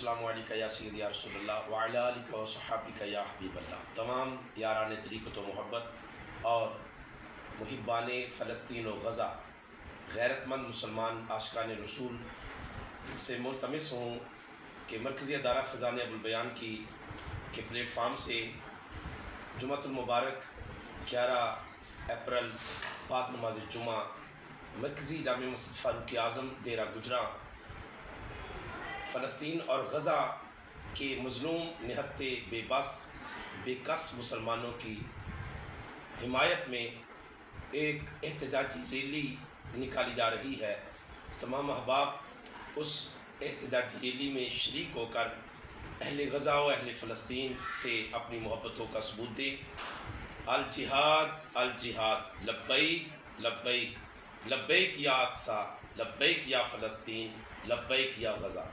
السلام علیکم یا سید یا رسول اللہ وعلیٰ علیکہ و صحابہ یا حبیب اللہ۔ تمام یاران طریقت و محبت اور محبان فلسطین و غزہ غیرت مند مسلمان عاشقان رسول سے ملتمس ہوں کہ مرکزی ادارہ فیضان ابوالبیان کے پلیٹ فارم سے جمعۃ المبارک 11 اپریل بعد نماز جمعہ مرکزی جامع مسجد فاروق اعظم ڈیرہ گجراں فلسطین اور غزہ کے مظلوم نہتے بے بس بے کس مسلمانوں کی حمایت میں ایک احتجاجی ریلی نکالی جا رہی ہے۔ تمام احباب اس احتجاجی ریلی میں شریک ہو کر اہل غزہ و اہل فلسطین سے اپنی محبتوں کا ثبوت دیں۔ الجہاد الجہاد لبیک لبیک لبیک یا اقصی لبیک یا فلسطین لبیک یا غزہ۔